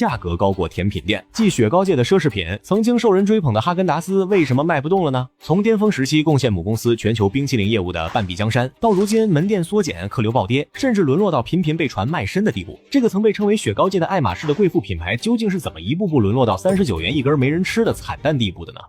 價格高過甜品店。继雪糕界的奢侈品，曾经受人追捧的哈根達斯为什麼賣不動了呢？從巔峰時期貢獻母公司全球冰淇淋業務的半壁江山，到如今門店縮減、客流暴跌，甚至淪落到頻頻被傳賣身的地步，這個曾被稱為雪糕界的愛馬仕的貴婦品牌，究竟是怎麼一步步淪落到39元一根沒人吃的慘淡地步的呢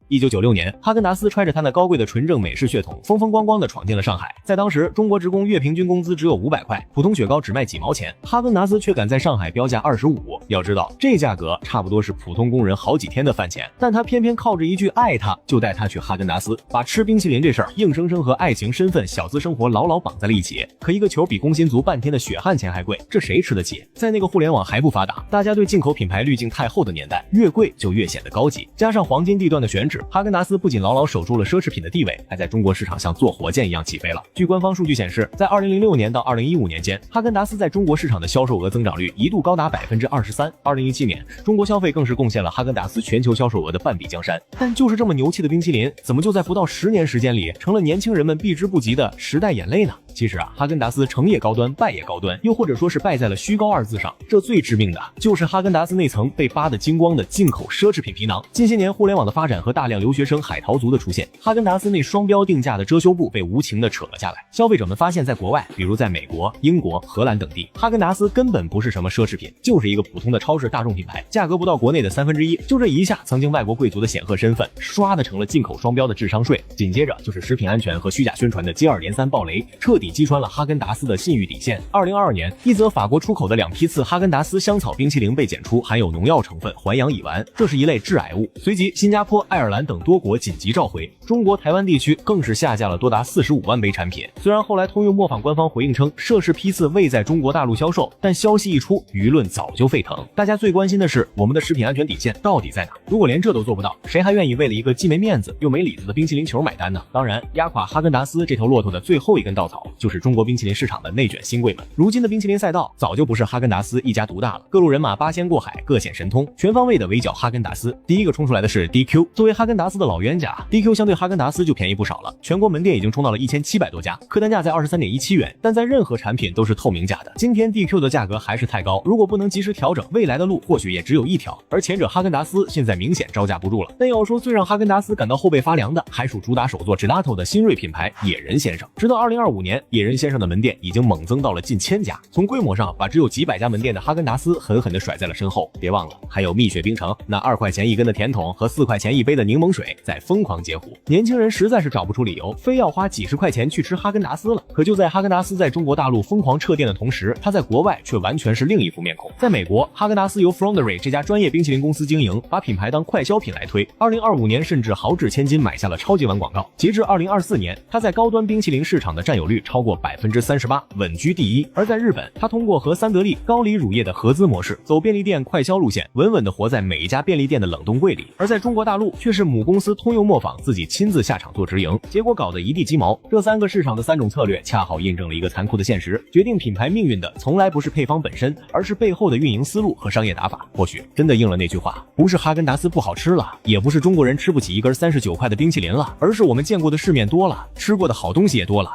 ？1996年，哈根達斯揣着他那高貴的純正美式血統，風風光光地闖進了上海。在當時，中國職工月平均工資只有500塊，普通雪糕只賣幾毛錢，哈根達斯卻敢在上海標價25。要知道，這價格差不多是普通工人好幾天的飯錢，但他偏偏靠着一句愛他，就帶他去哈根達斯，把吃冰淇淋這事兒硬生生和愛情、身份、小資生活牢牢綁在了一起。可一個球比工薪族半天的血汗錢還貴，這誰吃得起？在那個互聯網還不發達，大家對進口品牌濾鏡太厚的年代，越貴就越顯得高級，加上黃金地段的選址，哈根達斯不僅牢牢守住了奢侈品的地位，還在中國市場像坐火箭一樣起飛了。據官方數據顯示，在2006年到2015年間，哈根達斯在中國市場的銷售額增長率一度高達23%。2017年，中國消費更是貢獻了哈根達斯全球銷售額的半壁江山。但就是這麼牛氣的冰淇淋，怎麼就在不到10年時間裡，成了年輕人們避之不及的時代眼淚呢？其實啊，哈根達斯成也高端，敗也高端，又或者說是敗在了虛高2字上。這最致命的就是哈根達斯那層被扒得精光的進口奢侈品皮囊。近些年互聯網的發展和大量留學生海淘族的出現，哈根達斯那雙標定價的遮羞布被無情地扯了下来。消費者們發現，在国外，比如在美國、英國、荷蘭等地，哈根達斯根本不是什麼奢侈品，就是一個普通的超市大众品牌，價格不到國內的1/3。就這一下，曾經外國貴族的顯赫身份，唰的成了进口雙標的智商税。緊接着就是食品安全和虛假宣傳的接二連三爆雷，徹底擊穿了哈根達斯的信譽底線。2022年，一則法國出口的2批次哈根達斯香草冰淇淋被检出含有农藥成分环氧乙烷，這是一類致癌物。隨即，新加坡、愛爾蘭等多國緊急召回，中國台灣地區更是下架了多達45萬杯產品。雖然後來通用磨坊官方回應稱涉事批次未在中國大陸銷售，但消息一出，輿論早就沸騰。大家最關心的是，我們的食品安全底線到底在哪？如果連這都做不到，誰還願意為了一個既沒面子又沒裡子的冰淇淋球買單呢？當然，壓垮哈根達斯這頭駱駝的最後一根稻草，就是中國冰淇淋市場的內卷新貴們。如今的冰淇淋賽道早就不是哈根達斯一家獨大了，各路人馬八仙過海，各顯神通，全方位的圍剿哈根達斯。第一個衝出來的是 DQ， 作為哈根達斯的老冤家， DQ 相對哈根達斯就便宜不少了，全國門店已經冲到了1700多家，客单價在23.17元，但在任何產品都是透明價的。今天 DQ 的價格還是太高，如果不能及時調整，未來的路或許也只有一條。而前者哈根達斯現在明顯招架不住了。但要說最讓哈根達斯感到後背發涼的，還屬主打手作 Gelato 的新銳品牌野人先生。直到2025年，野人先生的門店已經猛增到了近1000家，從規模上把只有幾百家門店的哈根達斯狠狠地甩在了身後。別忘了，還有蜜雪冰城那2塊錢一根的甜筒和4塊錢一杯的檸檬水在瘋狂截胡。年輕人實在是找不出理由，非要花幾十塊錢去吃哈根達斯了。可就在哈根達斯在中國大陸瘋狂撤店的同時，他在國外卻完全是另一副面孔。在美國，哈根達斯由 Fonderie 這家專業冰淇淋公司經營，把品牌當快消品來推。2025年甚至豪掷千金買下了超级碗廣告。截至2024年，他在高端冰淇淋市場的佔有率超過38%，穩居第一。而在日本，他通過和三得利、高麗乳業的合資模式，走便利店快消路線，穩穩地活在每一家便利店的冷凍櫃裡。而在中國大陸，卻是母公司通用磨坊自己親自下場做直营，結果搞得一地雞毛。這3個市場的3種策略，恰好印證了一個殘酷的現實：決定品牌命運的從來不是配方本身，而是背後的運營思路和商業打法。或許真的应了那句話，不是哈根達斯不好吃了，也不是中國人吃不起一根39塊的冰淇淋了，而是我們見過的世面多了，吃過的好東西也多了。